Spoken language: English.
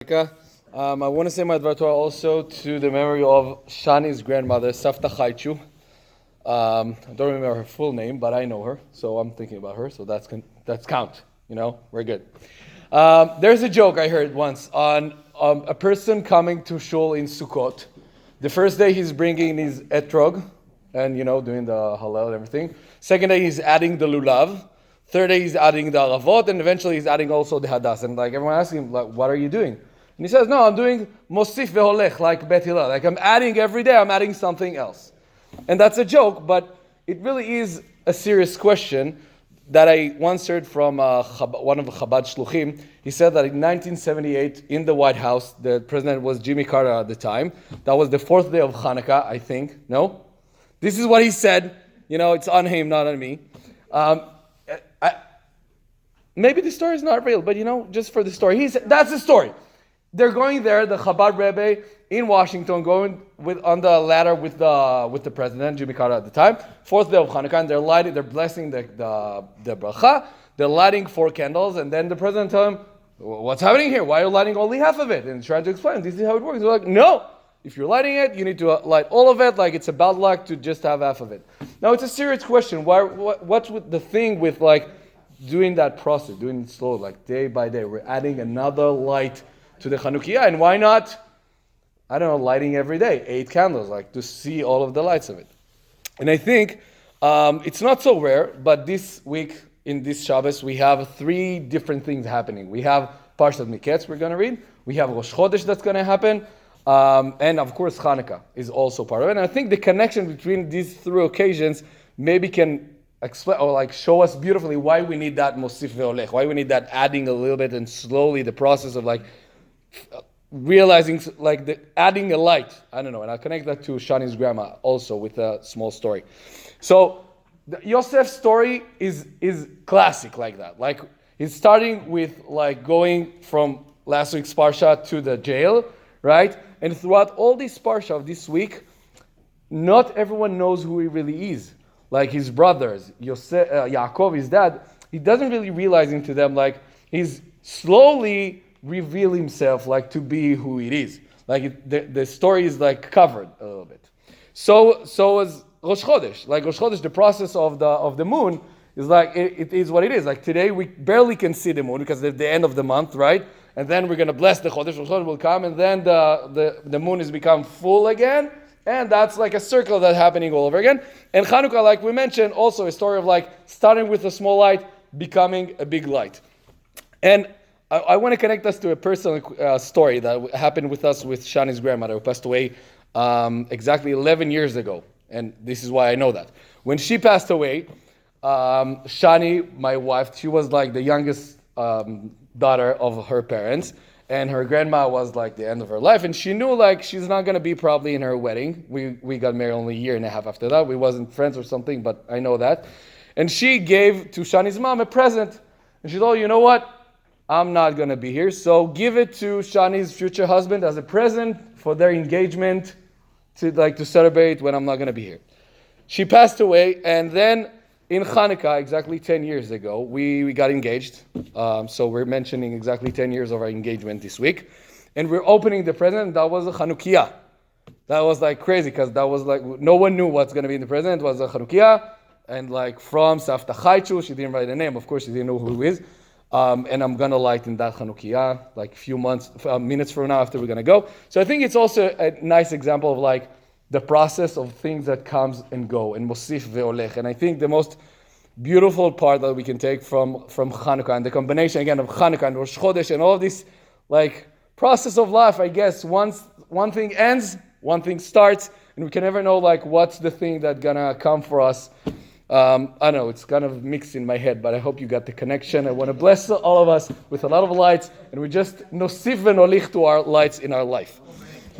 I want to say my Dvar Torah also to the memory of Shani's grandmother, Savta Chaichu. I don't remember her full name, but I know her, so I'm thinking about her. So that's count. We're good. There's a joke I heard once on a person coming to shul in Sukkot. The first day he's bringing his etrog and doing the halal and everything. Second day he's adding the lulav. Third day he's adding the alavot, and eventually he's adding also the hadas. And everyone asks him, what are you doing? And he says, no, I'm doing mosif והולך, like Bet Hillel. I'm adding every day, I'm adding something else. And that's a joke, but it really is a serious question that I once heard from one of the Chabad shluchim. He said that in 1978, in the White House, the president was Jimmy Carter at the time. That was the fourth day of Hanukkah, I think. No? This is what he said. It's on him, not on me. Maybe the story is not real, but just for the story. That's the story. They're going there, the Chabad Rebbe in Washington, going on the ladder with the president, Jimmy Carter at the time, fourth day of Hanukkah, and they're blessing the bracha, they're lighting 4 candles, and then the president tells him, what's happening here? Why are you lighting only half of it? And he's trying to explain, this is how it works. They're like, no, if you're lighting it, you need to light all of it, it's a bad luck to just have half of it. Now, it's a serious question. What's with the thing with doing that process, doing it slow, day by day? We're adding another light to the Hanukkah, and why not, lighting every day, 8 candles, to see all of the lights of it. And I think it's not so rare, but this week, in this Shabbos, we have 3 different things happening. We have Parshat Miketz we're going to read, we have Rosh Chodesh that's going to happen, and of course Hanukkah is also part of it. And I think the connection between these 3 occasions maybe can explain or show us beautifully why we need that Mosif והולך, why we need that adding a little bit and slowly the process of realizing adding a light. I don't know, and I'll connect that to Shani's grandma also with a small story. So Yosef's story is classic like that. He's starting with going from last week's parsha to the jail, right? And throughout all this parsha of this week, not everyone knows who he really is. His brothers, Yaakov, his dad, he doesn't really realize into them. He's slowly reveal himself to be who it is. The story is covered a little bit. So is Rosh Chodesh. Rosh Chodesh, the process of the moon is it is what it is. Today we barely can see the moon because it's the end of the month, right? And then we're going to bless the Chodesh. Rosh Chodesh will come, and then the moon has become full again. And that's a circle that's happening all over again. And Hanukkah, like we mentioned, also a story of starting with a small light, becoming a big light. And I want to connect us to a personal story that happened with us with Shani's grandmother, who passed away exactly 11 years ago. And this is why I know that. When she passed away, Shani, my wife, she was the youngest daughter of her parents. And her grandma was the end of her life. And she knew she's not going to be probably in her wedding. We got married only a year and a half after that. We wasn't friends or something, but I know that. And she gave to Shani's mom a present. And she told, you know what? I'm not going to be here, so give it to Shani's future husband as a present for their engagement to celebrate when I'm not going to be here. She passed away, and then in Hanukkah, exactly 10 years ago, we got engaged. So we're mentioning exactly 10 years of our engagement this week. And we're opening the present, that was a Hanukkah. That was crazy, because that was no one knew what's going to be in the present. It was a Hanukkah, and from Savta Chaichu, she didn't write the name, of course she didn't know who he is. And I'm going to light in that Hanukkah, a few minutes from now after we're going to go. So I think it's also a nice example of the process of things that comes and go, and Mosif והולך. And I think the most beautiful part that we can take from Hanukkah, and the combination again of Hanukkah and Rosh Chodesh and all of this process of life, I guess, once one thing ends, one thing starts, and we can never know what's the thing that's going to come for us. I don't know, it's kind of mixed in my head, but I hope you got the connection. I want to bless all of us with a lot of lights, and we just nosif v'nolich to our lights in our life.